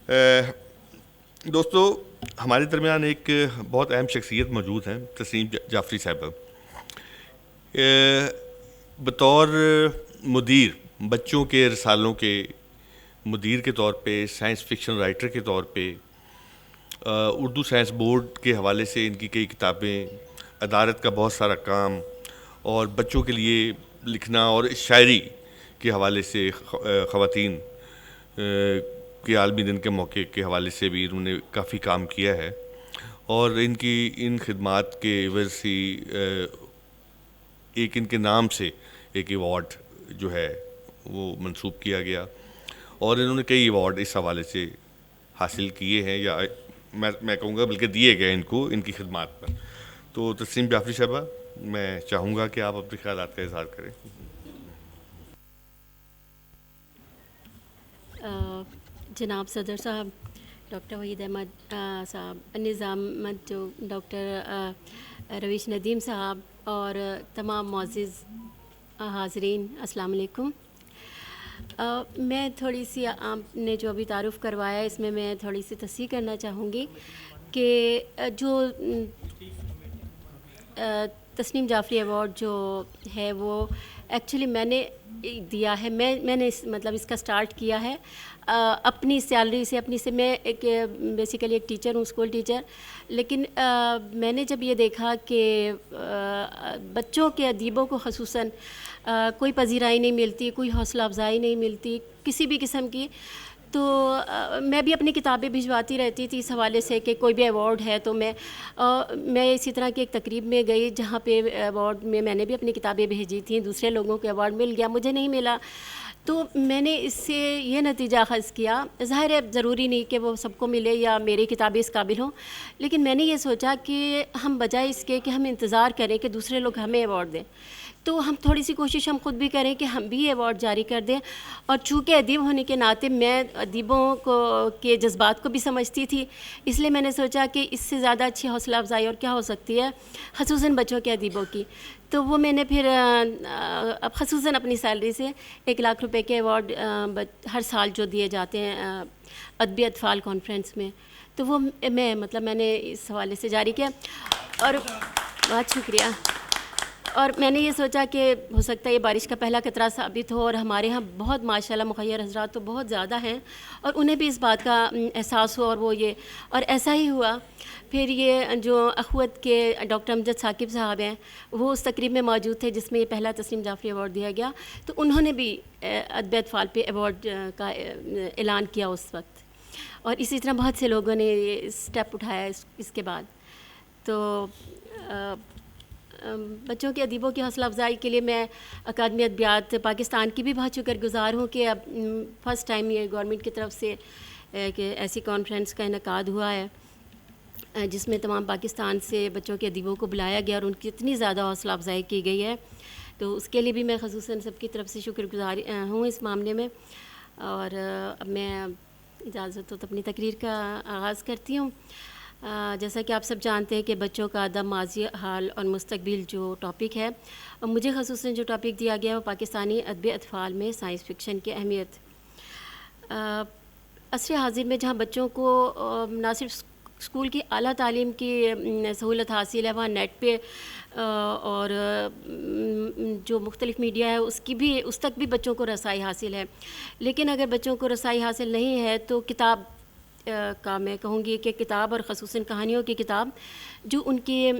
دوستو، ہمارے درمیان ایک بہت اہم شخصیت موجود ہیں، تسنیم جعفری صاحبہ. بطور مدیر، بچوں کے رسالوں کے مدیر کے طور پہ، سائنس فکشن رائٹر کے طور پہ، اردو سائنس بورڈ کے حوالے سے ان کی کئی کتابیں، ادارت کا بہت سارا کام، اور بچوں کے لیے لکھنا اور شاعری کے حوالے سے خواتین کے عالمی دن کے موقع کے حوالے سے بھی انہوں نے کافی کام کیا ہے. اور ان خدمات کے عوض سے ایک ان کے نام سے ایک ایوارڈ جو ہے وہ منسوب کیا گیا، اور انہوں نے کئی ایوارڈ اس حوالے سے حاصل کیے ہیں، یا میں کہوں گا بلکہ دیے گئے ان کو ان کی خدمات پر. تو تسنیم جعفری صاحبہ، میں چاہوں گا کہ آپ اپنے خیالات کا اظہار کریں. جناب صدر صاحب، ڈاکٹر وحید احمد صاحب، نظامت جو ڈاکٹر رویش ندیم صاحب، اور تمام معزز حاضرین، السلام علیکم. میں تھوڑی سی آپ نے جو ابھی تعارف کروایا اس میں تھوڑی سی تصحیح کرنا چاہوں گی کہ جو تسنیم جعفری ایوارڈ جو ہے وہ ایکچولی میں نے دیا ہے. میں نے اس کا سٹارٹ کیا ہے اپنی سیلری سے، میں ایک بیسیکلی ایک ٹیچر ہوں، اسکول ٹیچر. لیکن میں نے جب یہ دیکھا کہ بچوں کے ادیبوں کو خصوصاً کوئی پذیرائی نہیں ملتی، کوئی حوصلہ افزائی نہیں ملتی کسی بھی قسم کی، تو میں بھی اپنی کتابیں بھجواتی رہتی تھی اس حوالے سے کہ کوئی بھی ایوارڈ ہے تو میں اسی طرح کی ایک تقریب میں گئی جہاں پہ ایوارڈ میں نے بھی اپنی کتابیں بھیجی تھیں. دوسرے لوگوں کو ایوارڈ مل گیا، مجھے نہیں ملا. تو میں نے اس سے یہ نتیجہ اخذ کیا، ظاہر ہے ضروری نہیں کہ وہ سب کو ملے یا میری کتابیں اس قابل ہوں، لیکن میں نے یہ سوچا کہ ہم بجائے اس کے کہ ہم انتظار کریں کہ دوسرے لوگ ہمیں ایوارڈ دیں، تو ہم تھوڑی سی کوشش ہم خود بھی کریں کہ ہم بھی ایوارڈ جاری کر دیں. اور چونکہ ادیب ہونے کے ناطے میں ادیبوں کے جذبات کو بھی سمجھتی تھی، اس لیے میں نے سوچا کہ اس سے زیادہ اچھی حوصلہ افزائی اور کیا ہو سکتی ہے، خصوصاً بچوں کے ادیبوں کی. تو وہ میں نے پھر اب خصوصاً اپنی سیلری سے 1,00,000 روپے کے ایوارڈ ہر سال جو دیے جاتے ہیں ادبی اطفال کانفرنس میں، تو وہ میں نے اس حوالے سے جاری کیا. اور بہت شکریہ. اور میں نے یہ سوچا کہ ہو سکتا ہے یہ بارش کا پہلا قطرہ ثابت ہو، اور ہمارے ہاں بہت ماشاءاللہ مخیر حضرات تو بہت زیادہ ہیں، اور انہیں بھی اس بات کا احساس ہو، اور ایسا ہی ہوا. پھر یہ جو اخوت کے ڈاکٹر امجد ثاقب صاحب ہیں، وہ اس تقریب میں موجود تھے جس میں یہ پہلا تسنیم جعفری ایوارڈ دیا گیا، تو انہوں نے بھی ادبی اطفال پہ ایوارڈ کا اعلان کیا اس وقت. اور اسی طرح بہت سے لوگوں نے یہ اسٹیپ اٹھایا اس کے بعد. تو بچوں کے ادیبوں کی حوصلہ افزائی کے لیے میں اکادمی ادبیات پاکستان کی بھی بہت شکر گزار ہوں کہ اب فرسٹ ٹائم یہ گورنمنٹ کی طرف سے ایک ایسی کانفرنس کا انعقاد ہوا ہے جس میں تمام پاکستان سے بچوں کے ادیبوں کو بلایا گیا اور ان کی اتنی زیادہ حوصلہ افزائی کی گئی ہے. تو اس کے لیے بھی میں خصوصاً سب کی طرف سے شکر گزار ہوں اس معاملے میں. اور اب میں اجازت ہو تو اپنی تقریر کا آغاز کرتی ہوں. جیسا کہ آپ سب جانتے ہیں کہ بچوں کا ادب، ماضی، حال اور مستقبل جو ٹاپک ہے، مجھے خصوصاً جو ٹاپک دیا گیا ہے وہ پاکستانی ادبی اطفال میں سائنس فکشن کی اہمیت. عصر حاضر میں جہاں بچوں کو نہ صرف اسکول کی اعلیٰ تعلیم کی سہولت حاصل ہے، وہاں نیٹ پہ اور جو مختلف میڈیا ہے اس تک بھی بچوں کو رسائی حاصل ہے. لیکن اگر بچوں کو رسائی حاصل نہیں ہے تو کتاب کا میں کہوں گی کہ کتاب، اور خصوصاً کہانیوں کی کتاب، جو ان کی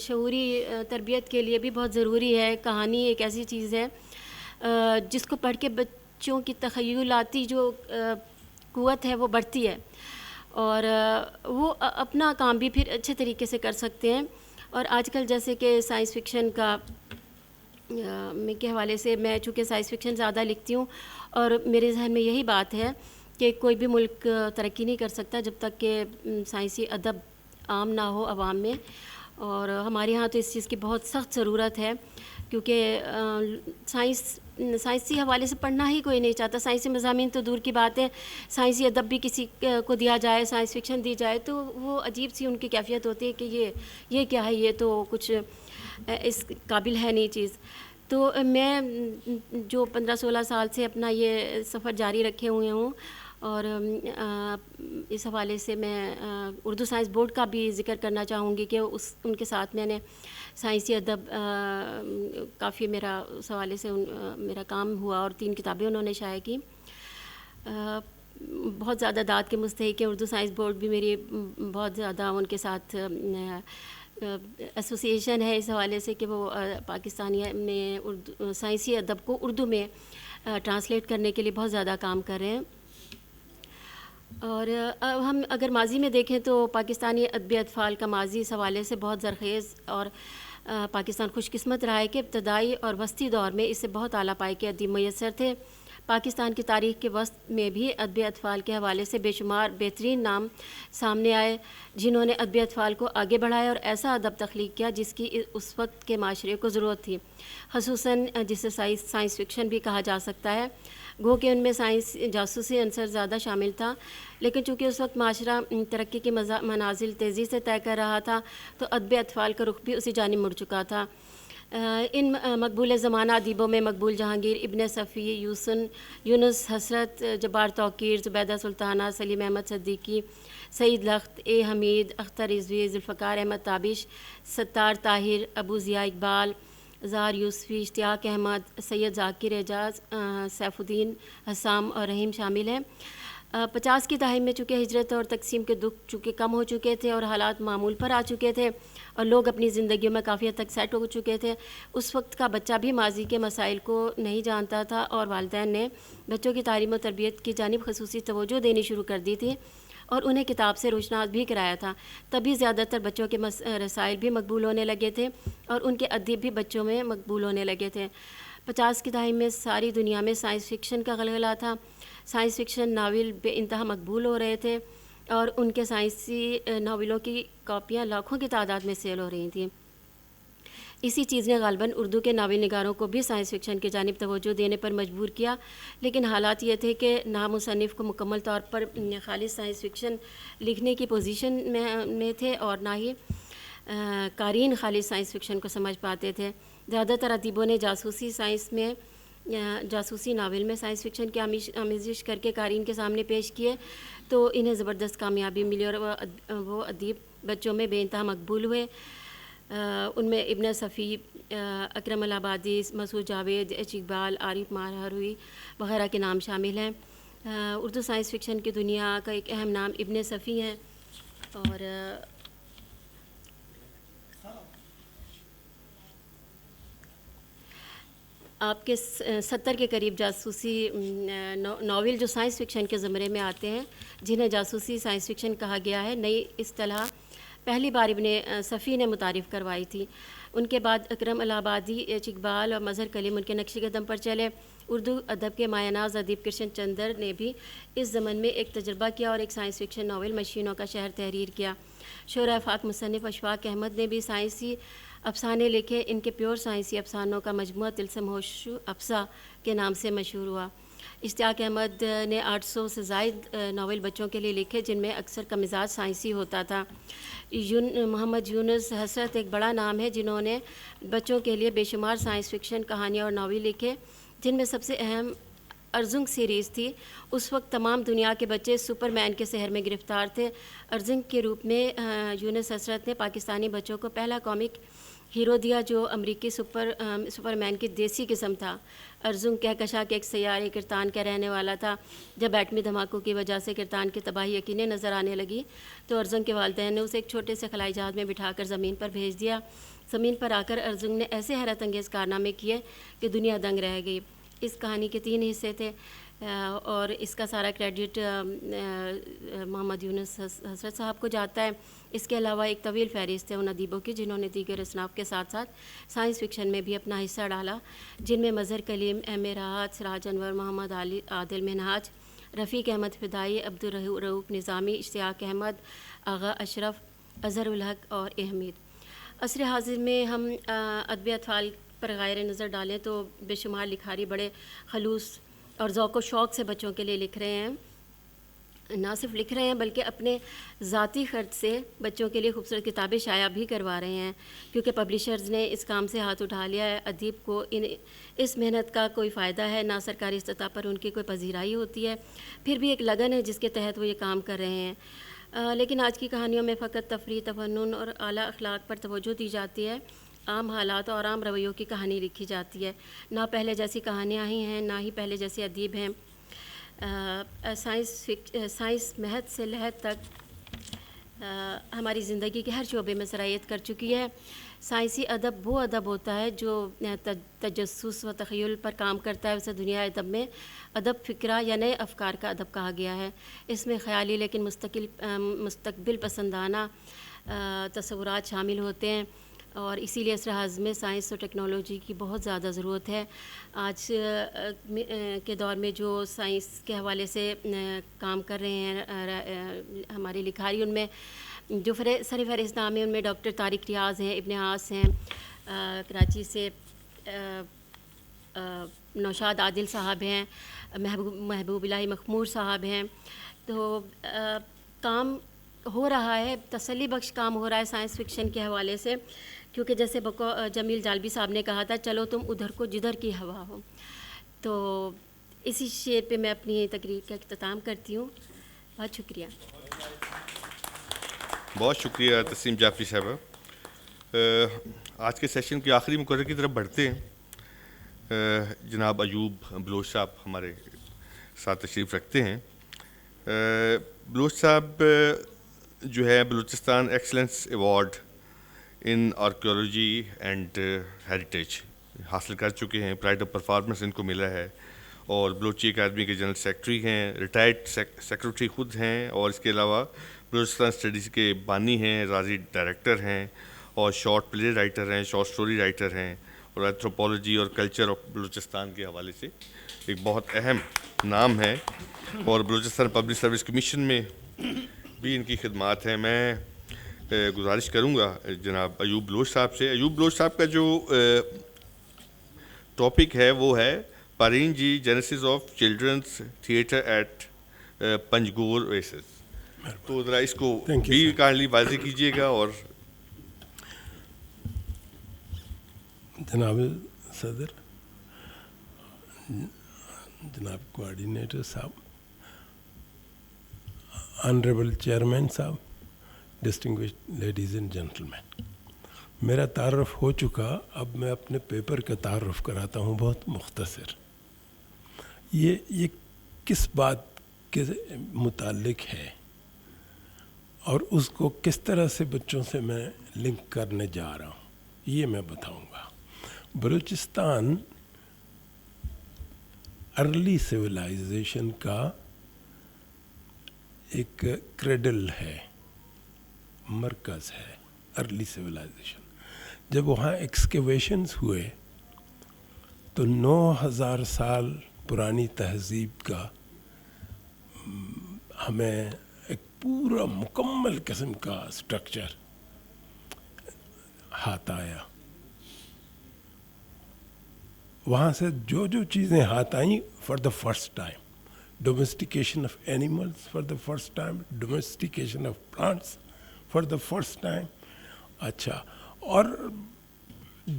شعوری تربیت کے لیے بھی بہت ضروری ہے. کہانی ایک ایسی چیز ہے جس کو پڑھ کے بچوں کی تخیلاتی جو قوت ہے وہ بڑھتی ہے، اور وہ اپنا کام بھی پھر اچھے طریقے سے کر سکتے ہیں. اور آج کل جیسے کہ سائنس فکشن کا کے حوالے سے، میں چونکہ سائنس فکشن زیادہ لکھتی ہوں، اور میرے ذہن میں یہی بات ہے کہ کوئی بھی ملک ترقی نہیں کر سکتا جب تک کہ سائنسی ادب عام نہ ہو عوام میں. اور ہمارے یہاں تو اس چیز کی بہت سخت ضرورت ہے، کیونکہ سائنسی حوالے سے پڑھنا ہی کوئی نہیں چاہتا. سائنسی مضامین تو دور کی بات ہے، سائنسی ادب بھی کسی کو دیا جائے، سائنس فکشن دی جائے تو وہ عجیب سی ان کی کیفیت ہوتی ہے کہ یہ کیا ہے، یہ تو کچھ اس قابل ہے نہیں چیز. تو میں جو 15-16 سال سے اپنا یہ سفر جاری رکھے ہوئے ہوں، اور اس حوالے سے میں اردو سائنس بورڈ کا بھی ذکر کرنا چاہوں گی کہ ان کے ساتھ میں نے سائنسی ادب کافی میرا اس حوالے سے میرا کام ہوا اور 3 کتابیں انہوں نے شائع کی. بہت زیادہ داد کے مستحق ہیں. اردو سائنس بورڈ بھی میری بہت زیادہ ان کے ساتھ ایسوسیشن ہے اس حوالے سے کہ وہ پاکستانی میں اردو سائنسی ادب کو اردو میں ٹرانسلیٹ کرنے کے لیے بہت زیادہ کام کر رہے ہیں. اور ہم اگر ماضی میں دیکھیں تو پاکستانی ادبی اطفال کا ماضی اس حوالے سے بہت زرخیز اور پاکستان خوش قسمت رہا ہے کہ ابتدائی اور وسطی دور میں اس سے بہت اعلیٰ پائے کے ادیب میسر تھے. پاکستان کی تاریخ کے وسط میں بھی ادبی اطفال کے حوالے سے بے شمار بہترین نام سامنے آئے جنہوں نے ادبی اطفال کو آگے بڑھایا اور ایسا ادب تخلیق کیا جس کی اس وقت کے معاشرے کو ضرورت تھی، خصوصاً جسے سائنس فکشن بھی کہا جا سکتا ہے. گو کہ ان میں سائنس جاسوسی عنصر زیادہ شامل تھا، لیکن چونکہ اس وقت معاشرہ ترقی کی منازل تیزی سے طے کر رہا تھا تو ادبی اطفال کا رخ بھی اسی جانب مڑ چکا تھا. ان مقبول زمانہ ادیبوں میں مقبول جہانگیر، ابن صفی، یونس، حسرت، جبار توقیر، زبیدہ سلطانہ، سلیم احمد صدیقی، سعید لخت، اے حمید، اختر رضوی، ذوالفقار احمد تابش، ستار طاہر، ابو ضیاء اقبال، زار یوسفی، اشتیاق احمد، سید ذاکر اعجاز، سیف الدین حسام اور رحیم شامل ہیں. 50 کی دہائی میں چونکہ ہجرت اور تقسیم کے دکھ چونکہ کم ہو چکے تھے اور حالات معمول پر آ چکے تھے اور لوگ اپنی زندگیوں میں کافی حد تک سیٹ ہو چکے تھے، اس وقت کا بچہ بھی ماضی کے مسائل کو نہیں جانتا تھا اور والدین نے بچوں کی تعلیم و تربیت کی جانب خصوصی توجہ دینی شروع کر دی تھی اور انہیں کتاب سے روشناس بھی کرایا تھا. تبھی زیادہ تر بچوں کے رسائل بھی مقبول ہونے لگے تھے اور ان کے ادیب بھی بچوں میں مقبول ہونے لگے تھے. 50 کی دہائی میں ساری دنیا میں سائنس فکشن کا غلغلہ تھا. سائنس فکشن ناول بے انتہا مقبول ہو رہے تھے اور ان کے سائنسی ناولوں کی کاپیاں لاکھوں کی تعداد میں سیل ہو رہی تھیں. اسی چیز نے غالباً اردو کے ناول نگاروں کو بھی سائنس فکشن کی جانب توجہ دینے پر مجبور کیا، لیکن حالات یہ تھے کہ نہ مصنف کو مکمل طور پر خالص سائنس فکشن لکھنے کی پوزیشن میں تھے اور نہ ہی قارئین خالص سائنس فکشن کو سمجھ پاتے تھے. زیادہ تر ادیبوں نے جاسوسی ناول میں سائنس فکشن کی آمیزش کر کے قارئین کے سامنے پیش کیے تو انہیں زبردست کامیابی ملی اور وہ ادیب بچوں میں بے انتہا مقبول ہوئے. ان میں ابن صفی، اکرم الہآبادی، مسعود جاوید، ایچ اقبال، عارف ماہروی وغیرہ کے نام شامل ہیں. اردو سائنس فکشن کی دنیا کا ایک اہم نام ابن صفی ہیں اور آپ کے 70 کے قریب جاسوسی ناول جو سائنس فکشن کے زمرے میں آتے ہیں جنہیں جاسوسی سائنس فکشن کہا گیا ہے، نئی اصطلاح پہلی بار ابن صفی نے متعارف کروائی تھی. ان کے بعد اکرم الہٰبادی، ایچ اقبال اور مظہر کلیم ان کے نقش قدم پر چلے. اردو ادب کے مایہ ناز ادیب کرشن چندر نے بھی اس زمن میں ایک تجربہ کیا اور ایک سائنس فکشن ناول مشینوں کا شہر تحریر کیا. شعرا افاق مصنف اشفاق احمد نے بھی سائنسی افسانے لکھے. ان کے پیور سائنسی افسانوں کا مجموعہ طلسم ہوش افزا کے نام سے مشہور ہوا. اشتیاق احمد نے 800 سے زائد ناول بچوں کے لیے لکھے جن میں اکثر کا مزاج سائنسی ہوتا تھا. محمد یونس حسرت ایک بڑا نام ہے جنہوں نے بچوں کے لیے بے شمار سائنس فکشن کہانیاں اور ناول لکھے جن میں سب سے اہم ارزنگ سیریز تھی. اس وقت تمام دنیا کے بچے سپر مین کے سحر میں گرفتار تھے. ارزنگ کے روپ میں یونس حسرت نے پاکستانی بچوں کو پہلا کامک ہیرو دیا جو امریکی سپر مین کی دیسی قسم تھا. ارزنگ کہکشاں کے ایک سیارے کرتان کا رہنے والا تھا. جب ایٹمی دھماکوں کی وجہ سے کرتان کی تباہی یقینی نظر آنے لگی تو ارزنگ کے والدین نے اسے ایک چھوٹے سے خلائی جہاز میں بٹھا کر زمین پر بھیج دیا. زمین پر آ کر ارزنگ نے ایسے حیرت انگیز کارنامے کیے کہ دنیا دنگ رہ گئی. اس کہانی کے 3 حصے تھے اور اس کا سارا کریڈٹ محمد یونس حسرت صاحب کو جاتا ہے. اس کے علاوہ ایک طویل فہرست ہے ان ادیبوں کی جنہوں نے دیگر اصناف کے ساتھ ساتھ سائنس فکشن میں بھی اپنا حصہ ڈالا، جن میں مظہر کلیم، ایم راحت، سراج انور، محمد عادل منہاج، رفیق احمد فدائی، عبدالرؤوف نظامی، اشتیاق احمد، آغا اشرف، اظہر الحق اور اے حمید. عصر حاضر میں ہم ادبی اطفال پر غیر نظر ڈالیں تو بے شمار لکھاری بڑے خلوص اور ذوق و شوق سے بچوں کے لیے لکھ رہے ہیں. نہ صرف لکھ رہے ہیں بلکہ اپنے ذاتی خرچ سے بچوں کے لیے خوبصورت کتابیں شائع بھی کروا رہے ہیں، کیونکہ پبلشرز نے اس کام سے ہاتھ اٹھا لیا ہے. ادیب کو اس محنت کا کوئی فائدہ ہے، نہ سرکاری سطح پر ان کی کوئی پذیرائی ہوتی ہے، پھر بھی ایک لگن ہے جس کے تحت وہ یہ کام کر رہے ہیں. لیکن آج کی کہانیوں میں فقط تفریح، تفنن اور اعلیٰ اخلاق پر توجہ دی جاتی ہے. عام حالات اور عام رویوں کی کہانی لکھی جاتی ہے. نہ پہلے جیسی کہانیاں ہی ہیں، نہ ہی پہلے جیسے ادیب ہیں. سائنس محض سے لحد تک ہماری زندگی کے ہر شعبے میں سرایت کر چکی ہے. سائنسی ادب وہ ادب ہوتا ہے جو تجسس و تخیل پر کام کرتا ہے. اسے دنیا ادب میں ادب فکرہ یا نئے افکار کا ادب کہا گیا ہے. اس میں خیالی لیکن مستقبل پسندانہ تصورات شامل ہوتے ہیں، اور اسی لیے عصر حاضر میں سائنس اور ٹیکنالوجی کی بہت زیادہ ضرورت ہے. آج کے دور میں جو سائنس کے حوالے سے کام کر رہے ہیں ہمارے لکھاری، ان میں جو سر فہرست نام ہیں ان میں ڈاکٹر طارق ریاض ہیں، ابن عاص ہیں کراچی سے، نوشاد عادل صاحب ہیں، محبوب الہی مخمور صاحب ہیں. تو کام ہو رہا ہے، تسلی بخش کام ہو رہا ہے سائنس فکشن کے حوالے سے، کیونکہ جیسے جمیل جالبی صاحب نے کہا تھا، چلو تم ادھر کو جدھر کی ہوا ہو. تو اسی شعر پہ میں اپنی تقریر کا اختتام کرتی ہوں. بہت شکریہ. بہت شکریہ تسنیم جعفری صاحبہ. آج کے سیشن کے آخری مقرر کی طرف بڑھتے ہیں. جناب ایوب بلوچ صاحب ہمارے ساتھ تشریف رکھتے ہیں. بلوچ صاحب جو ہے Balochistan excellence award in archaeology and heritage حاصل کر چکے ہیں. پرائڈ آف پرفارمنس ان کو ملا ہے، اور بلوچی اکیڈمی کے جنرل سیکرٹری ہیں، ریٹائرڈ سیکرٹری خود ہیں، اور اس کے علاوہ بلوچستان اسٹڈیز کے بانی ہیں، راضی ڈائریکٹر ہیں، اور شارٹ پلے رائٹر ہیں، شارٹ سٹوری رائٹر ہیں، اور اینتھروپولوجی اور کلچر آف بلوچستان کے حوالے سے ایک بہت اہم نام ہے. اور بلوچستان پبلک سروس کمیشن میں بھی ان کی خدمات ہیں. میں گزارش کروں گا جناب ایوب بلوچ صاحب سے. ایوب بلوچ صاحب کا جو ٹاپک ہے وہ ہے پارین جی genesis of childrens theatre at Panjgur ویسز. تو ذرا اس کو بھی کائنڈلی واضح کیجیے گا. اور جناب صدر، جناب کوآرڈینیٹر صاحب، آنریبل چیئرمین صاحب، ڈسٹنگوشڈ لیڈیز اینڈ جینٹلمین، میرا تعارف ہو چکا. اب میں اپنے پیپر کا تعارف کراتا ہوں، بہت مختصر. یہ کس بات کے متعلق ہے اور اس کو کس طرح سے بچوں سے میں لنک کرنے جا رہا ہوں، یہ میں بتاؤں گا. بلوچستان ارلی سویلائزیشن کا ایک کریڈل ہے، مرکز ہے ارلی سویلائزیشن. جب وہاں ایکسکیویشنز ہوئے تو 9000 سال پرانی تہذیب کا ہمیں ایک پورا مکمل قسم کا سٹرکچر ہاتھ آیا. وہاں سے جو چیزیں ہاتھ آئیں، for the first time domestication of animals, for the first time domestication of plants, for the first time. اچھا، اور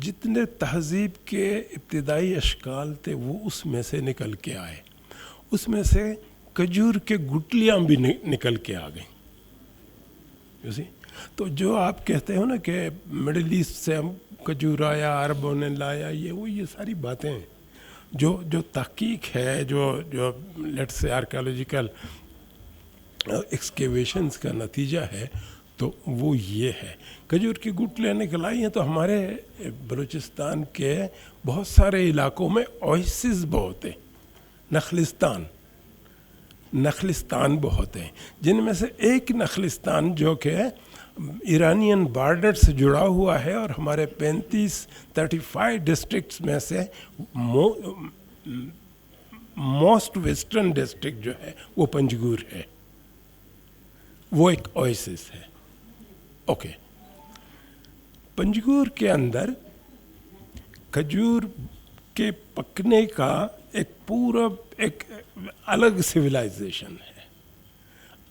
جتنے تہذیب کے ابتدائی اشکال تھے وہ اس میں سے نکل کے آئے. اس میں سے کھجور کے گٹلیاں بھی نکل کے آ گئیں. تو جو آپ کہتے ہو نا کہ مڈل ایسٹ سے ہم کھجور آیا، عربوں نے لایا، یہ ساری باتیں جو تحقیق ہے، جو لیٹ سے آرکیالوجیکل ایکسکیویشنز کا نتیجہ ہے، تو وہ یہ ہے. کھجور کی گٹلیاں نکل آئی ہیں. تو ہمارے بلوچستان کے بہت سارے علاقوں میں اویسز بہت ہیں، نخلستان بہت ہیں، جن میں سے ایک نخلستان جو کہ ایرانین بارڈر سے جڑا ہوا ہے، اور ہمارے 35 ڈسٹرکٹس میں سے موسٹ ویسٹرن ڈسٹرکٹ جو ہے وہ پنجگور ہے. وہ ایک اویسس ہے. اوکے، پنجگور کے اندر کھجور کے پکنے کا ایک پورا ایک الگ سویلائزیشن ہے.